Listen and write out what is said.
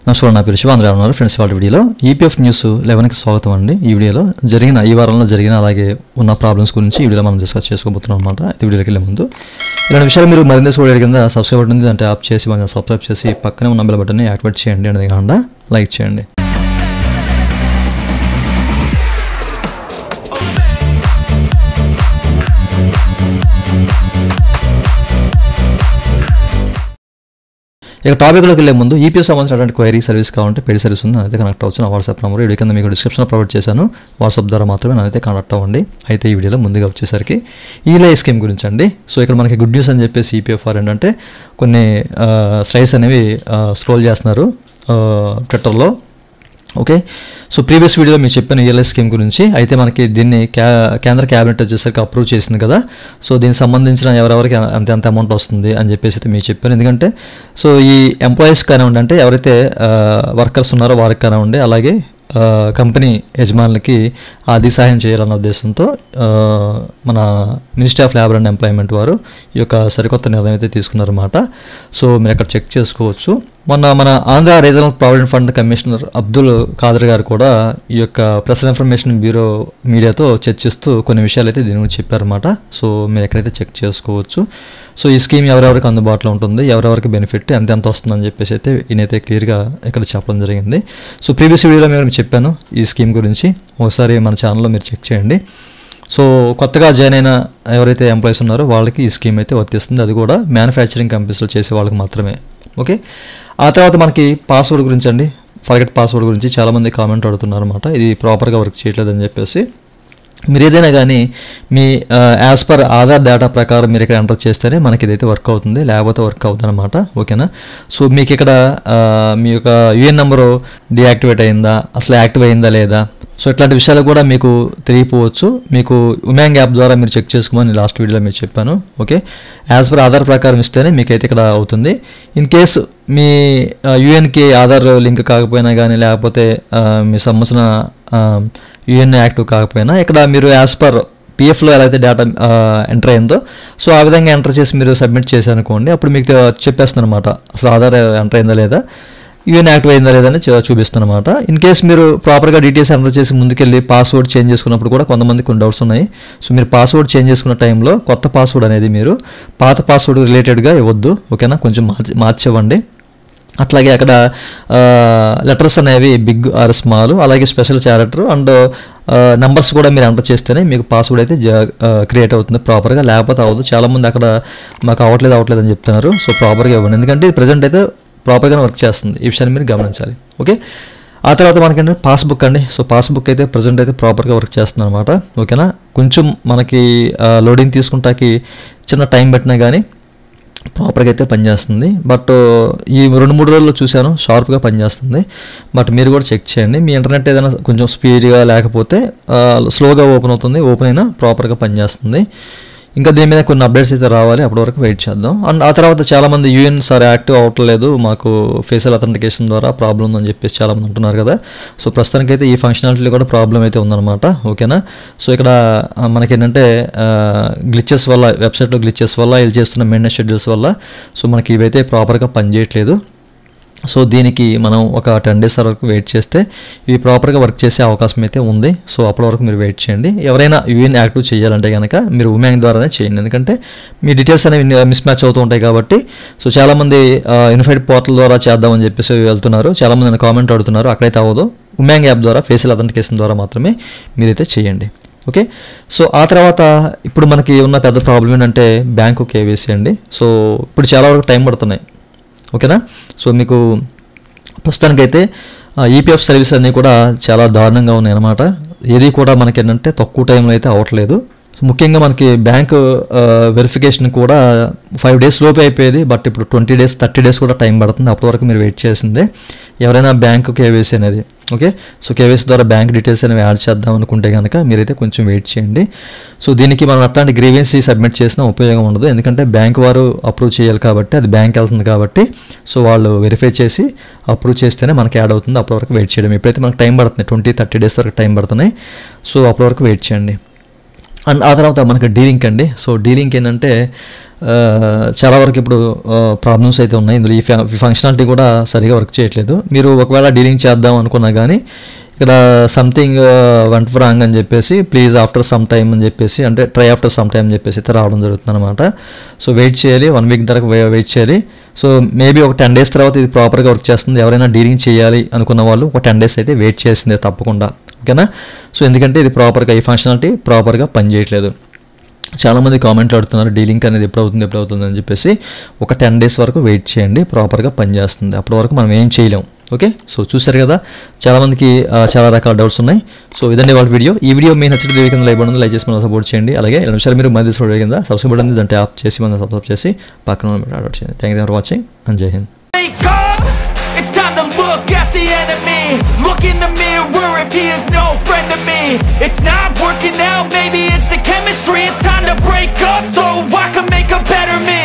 నమస్కారం, నా పేరు శివ. అందరూ ఉన్నారు ఫ్రెండ్స్. వాళ్ళ వీడియోలో ఈపీఎఫ్ న్యూస్ 11కి స్వాగతం అండి. ఈ వీడియోలో ఈ వారంలో జరిగిన అలాగే ఉన్న ప్రాబ్లమ్స్ గురించి ఈ వీడియోలో మనం డిస్కస్ చేసుకోబోతున్నాం అనమాట. అయితే వీడియోకి వెళ్ళే ముందు ఇలాంటి విషయాలు మీరు మరింత చూడడం కింద సబ్స్క్రైబ్ బటన్ ఉంది, అంటే ఆప్ చేసి మనం సబ్స్క్రైబ్ చేసి పక్కనే ఉన్న బెల్ బటన్ని యాక్టివేట్ చేయండి. అనేది కాకుండా లైక్ చేయండి. ఇక టాపిక్లోకి వెళ్ళే ముందు ఈపీఎఫ్ సంబంధించినటువంటి క్వైరీ సర్వీస్ కావాలంటే పెయిడ్ సర్వీస్ ఉంది, అయితే కనెక్ట్ అవ్వచ్చు. నా వాట్సాప్ నెంబర్ వీడియో కింద మీకు డిస్క్రిప్షన్లో ప్రొవైడ్ చేశాను. వాట్సాప్ ద్వారా మాత్రమే నైతే కనెక్ట్ అవ్వండి. అయితే ఈ వీడియోలో ముందుగా వచ్చేసరికి ఈలై స్కీమ్ గురించి అండి. సో ఇక్కడ మనకి గుడ్ న్యూస్ అని చెప్పేసి ఈపీఎఫ్ వారు ఏంటంటే కొన్ని స్లైడ్స్ అనేవి స్క్రోల్ చేస్తున్నారు ట్విట్టర్లో. ఓకే, సో ప్రీవియస్ వీడియోలో మీరు చెప్పిన ఈఎల్ఐ స్కీమ్ గురించి. అయితే మనకి దీన్ని కేంద్ర క్యాబినెట్ వచ్చేసరికి అప్రూవ్ చేసింది కదా. సో దీనికి సంబంధించిన ఎవరెవరికి ఎంత అమౌంట్ వస్తుంది అని చెప్పేసి అయితే మీరు చెప్పాను. ఎందుకంటే సో ఈ ఎంప్లాయీస్ కానివ్వండి, అంటే ఎవరైతే వర్కర్స్ ఉన్నారో వారికి కానివ్వండి, అలాగే కంపెనీ యజమానులకి ఆర్థిక సహాయం చేయాలన్న ఉద్దేశంతో మన ministry of labour and employment వారు ఈ యొక్క సరికొత్త నిర్ణయం అయితే తీసుకున్నారన్నమాట. సో మీరు అక్కడ చెక్ చేసుకోవచ్చు. మన Andhra regional provident fund commissioner Abdul Khader గారు కూడా ఈ యొక్క ప్రెస్ ఇన్ఫర్మేషన్ బ్యూరో మీడియాతో చర్చిస్తూ కొన్ని విషయాలు అయితే దీని గురించి చెప్పారన్నమాట. సో మీరు ఎక్కడైతే చెక్ చేసుకోవచ్చు. సో ఈ స్కీమ్ ఎవరెవరికి అందుబాటులో ఉంటుంది, ఎవరెవరికి బెనిఫిట్ ఎంత వస్తుందని చెప్పేసి అయితే ఈయనైతే క్లియర్గా ఇక్కడ చెప్పడం జరిగింది. సో ప్రీవియస్ వీడియోలో మేము చెప్పాను ఈ స్కీమ్ గురించి, ఒకసారి మన ఛానల్లో మీరు చెక్ చేయండి. సో కొత్తగా జాయిన్ అయిన ఎవరైతే ఎంప్లాయీస్ ఉన్నారో వాళ్ళకి ఈ స్కీమ్ అయితే వర్తిస్తుంది. అది కూడా మ్యానుఫ్యాక్చరింగ్ కంపెనీస్లో చేసే వాళ్ళకి మాత్రమే. ఓకే, ఆ తర్వాత మనకి పాస్వర్డ్ గురించి అండి, ఫర్గెట్ పాస్వర్డ్ గురించి చాలామంది కామెంట్ అడుగుతున్నారు అనమాట. ఇది ప్రాపర్గా వర్క్ చేయట్లేదని చెప్పేసి. మీరు ఏదైనా కానీ me as per Aadhaar data ప్రకారం మీరు ఇక్కడ ఎంటర్ చేస్తేనే మనకి ఇదైతే వర్క్ అవుతుంది, లేకపోతే వర్క్ అవుతుంది అనమాట. ఓకేనా, సో మీకు ఇక్కడ మీ యొక్క యూఎన్ నెంబరు డియాక్టివేట్ అయిందా, అసలు యాక్టివ్ అయిందా లేదా, సో ఇట్లాంటి విషయాలు కూడా మీకు తెలియపోవచ్చు. మీకు ఉమాంగ్ యాప్ ద్వారా మీరు చెక్ చేసుకోమని లాస్ట్ వీడియోలో మీరు చెప్పాను. ఓకే, యాజ్ పర్ ఆధార్ ప్రకారం ఇస్తేనే మీకైతే ఇక్కడ అవుతుంది. ఇన్ కేసు మీ యూఎన్కి ఆధార్ లింక్ కాకపోయినా కానీ, లేకపోతే మీ సంబంధించిన యూఎన్ యాక్టివ్ కాకపోయినా, ఇక్కడ మీరు యాజ్ పర్ పిఎఫ్లో ఎలా అయితే డేటా ఎంటర్ అయిందో సో ఆ విధంగా ఎంటర్ చేసి మీరు సబ్మిట్ చేశారనుకోండి, అప్పుడు మీకు చెప్పేస్తుంది అనమాట అసలు ఆధార్ ఎంటర్ అయిందా లేదా, యూఎన్ యాక్టివ్ అయిందా లేదని చూపిస్తుంది అనమాట. ఇన్ కేస్ మీరు ప్రాపర్గా డీటెయిల్స్ ఎంటర్ చేసి ముందుకెళ్ళి పాస్వర్డ్ చేంజ్ చేసుకున్నప్పుడు కూడా కొంతమంది కొన్ని డౌట్స్ ఉన్నాయి. సో మీరు పాస్వర్డ్ చేంజ్ చేసుకున్న టైంలో కొత్త పాస్వర్డ్ అనేది మీరు పాత పాస్వర్డ్ రిలేటెడ్గా ఇవ్వద్దు. ఓకేనా, కొంచెం మార్చివ్వండి. అట్లాగే అక్కడ లెటర్స్ అనేవి బిగ్ ఆర్ స్మాల్, అలాగే స్పెషల్ క్యారెక్టర్ అండ్ నెంబర్స్ కూడా మీరు ఎంటర్ చేస్తేనే మీకు పాస్వర్డ్ అయితే క్రియేట్ అవుతుంది ప్రాపర్గా, లేకపోతే అవ్వదు. చాలామంది అక్కడ మాకు అవ్వట్లేదు అని చెప్తున్నారు. సో ప్రాపర్గా ఇవ్వండి, ఎందుకంటే ప్రజెంట్ అయితే ప్రాపర్గానే వర్క్ చేస్తుంది. ఈ విషయాన్ని మీరు గమనించాలి. ఓకే, ఆ తర్వాత మనకంటే పాస్బుక్ అండి. సో పాస్బుక్ అయితే ప్రజెంట్ అయితే ప్రాపర్గా వర్క్ చేస్తుంది అనమాట. ఓకేనా, కొంచెం మనకి లోడింగ్ తీసుకుంటాకి చిన్న టైం పెట్టినా కానీ ప్రాపర్గా అయితే పనిచేస్తుంది. బట్ ఈ 2-3 రోజుల్లో చూశాను షార్ప్గా పనిచేస్తుంది. బట్ మీరు కూడా చెక్ చేయండి. మీ ఇంటర్నెట్ ఏదైనా కొంచెం స్పీడ్గా లేకపోతే స్లోగా ఓపెన్ అవుతుంది, ఓపెన్ అయినా ప్రాపర్గా పనిచేస్తుంది. ఇంకా దీని మీద కొన్ని అప్డేట్స్ అయితే రావాలి, అప్పటి వరకు వెయిట్ చేద్దాం. అండ్ ఆ తర్వాత చాలామంది యూఎన్ సార్ యాక్టివ్ అవ్వట్లేదు, మాకు ఫేషియల్ అథెంటికేషన్ ద్వారా ప్రాబ్లం ఉందని చెప్పేసి చాలామంది అంటున్నారు కదా. సో ప్రస్తుతానికైతే ఈ ఫంక్షనాలిటీలో కూడా ప్రాబ్లం అయితే ఉందన్నమాట. ఓకేనా, సో ఇక్కడ మనకి ఏంటంటే గ్లిచెస్ వల్ల, వెబ్సైట్లో గ్లిచెస్ వల్ల, వీళ్ళు చేస్తున్న మెయింటెనెన్స్ షెడ్యూల్స్ వల్ల సో మనకి ఇవైతే ప్రాపర్గా పనిచేయట్లేదు. సో దీనికి మనం ఒక 10 days వరకు వెయిట్ చేస్తే ఇవి ప్రాపర్గా వర్క్ చేసే అవకాశం అయితే ఉంది. సో అప్పటి వరకు మీరు వెయిట్ చేయండి. ఎవరైనా యూఎన్ యాక్టివ్ చేయాలంటే కనుక మీరు ఉమాంగ్ ద్వారానే చేయండి, ఎందుకంటే మీ డీటెయిల్స్ అనేవి మిస్ మ్యాచ్ అవుతూ ఉంటాయి కాబట్టి. సో చాలామంది యూనిఫైడ్ పోర్టల్ ద్వారా చేద్దామని చెప్పేసి వెళ్తున్నారు, చాలామంది నన్ను కామెంట్ అడుగుతున్నారు. అక్కడైతే అవ్వదు, ఉమాంగ్ యాప్ ద్వారా ఫేషియల్ అథెంటికేషన్ ద్వారా మాత్రమే మీరైతే చేయండి. ఓకే, సో ఆ తర్వాత ఇప్పుడు మనకి ఉన్న పెద్ద ప్రాబ్లం ఏంటంటే బ్యాంకు కేవైసీ అండి. సో ఇప్పుడు చాలా వరకు టైం పడుతున్నాయి. ఓకేనా, సో మీకు ప్రస్తుతానికైతే ఈపీఎఫ్ సర్వీస్ అన్నీ కూడా చాలా దారుణంగా ఉన్నాయి అన్నమాట. ఏది కూడా మనకి ఏంటంటే తక్కువ టైంలో అయితే అవ్వట్లేదు. ముఖ్యంగా మనకి బ్యాంక్ వెరిఫికేషన్ కూడా 5 days లోపే అయిపోయేది, బట్ ఇప్పుడు 20 days 30 days కూడా టైం పడుతుంది. అప్పటి వరకు మీరు వెయిట్ చేసిందే ఎవరైనా బ్యాంకు కేవైసీ అనేది. ఓకే, సో కేవైసీ ద్వారా బ్యాంక్ డీటెయిల్స్ అనేవి యాడ్ చేద్దాం అనుకుంటే కనుక మీరైతే కొంచెం వెయిట్ చేయండి. సో దీనికి మనం అట్లాంటి గ్రీవెన్సీ సబ్మిట్ చేసినా ఉపయోగం ఉండదు, ఎందుకంటే బ్యాంక్ వారు అప్రూవ్ చేయాలి కాబట్టి, అది బ్యాంక్ వెళ్తుంది కాబట్టి. సో వాళ్ళు వెరిఫై చేసి అప్రూవ్ చేస్తేనే మనకి యాడ్ అవుతుంది. అప్పటి వరకు వెయిట్ చేయడం. ఇప్పుడైతే మనకు టైం పడుతుంది, 20-30 days వరకు టైం పడుతున్నాయి. సో అప్పటి వరకు వెయిట్ చేయండి. అండ్ ఆ తర్వాత మనకి డీలింక్ అండి. సో డీలింక్ ఏంటంటే చాలా వరకు ఇప్పుడు ప్రాబ్లమ్స్ అయితే ఉన్నాయి ఇందులో. ఈ ఫంక్షనాలిటీ కూడా సరిగా వర్క్ చేయట్లేదు. మీరు ఒకవేళ డీలింగ్ చేద్దాం అనుకున్నా కానీ ఇక్కడ సంథింగ్ వంట్ రాంగ్ అని చెప్పేసి ప్లీజ్ ఆఫ్టర్ సమ్ టైమ్ అని చెప్పేసి, అంటే ట్రై ఆఫ్టర్ సమ్ టైమ్ అని చెప్పేసి అయితే రావడం జరుగుతుంది అనమాట. సో వెయిట్ చేయాలి, 1 వీక్ దాకా వెయిట్ చేయాలి. సో మేబీ ఒక 10 days తర్వాత ఇది ప్రాపర్గా వర్క్ చేస్తుంది. ఎవరైనా డీలింగ్ చేయాలి అనుకున్న వాళ్ళు ఒక 10 days అయితే వెయిట్ చేసిందే తప్పకుండా, ఓకేనా. సో ఎందుకంటే ఇది ప్రాపర్గా ఈ ఫంక్షనాలిటీ ప్రాపర్గా పనిచేయట్లేదు. చాలామంది కామెంట్లు అడుగుతున్నారు డీలింక్ అనేది ఎప్పుడు అవుతుంది అని చెప్పేసి. ఒక 10 days వరకు వెయిట్ చేయండి, ప్రాపర్గా పనిచేస్తుంది. అప్పటి వరకు మనం ఏం చేయలేం, ఓకే. సో చూసారు కదా, చాలామందికి చాలా రకాల డౌట్స్ ఉన్నాయి. సో ఇదండి వాళ్ళ వీడియో. ఈ వీడియో మీ నచ్చితే వీడియో కింద లైక్ బటన్ లైక్ చేసి మనం సపోర్ట్ చేయండి. అలాగే ఇలా నిమిషాలు మీరు మధ్య వీడియో కింద సబ్స్క్రైబ్ బటన్ దాన్ని ట్యాప్ చేసి మనం సబ్స్క్రైబ్ చేసి పక్కన అడౌట్ చేయండి. Thank you for watching and జై Hind. It's time to look at the enemy. Look in the mirror if he is no friend to me. It's not working out, maybe it's the chemistry. It's time to break up so I can make a better me.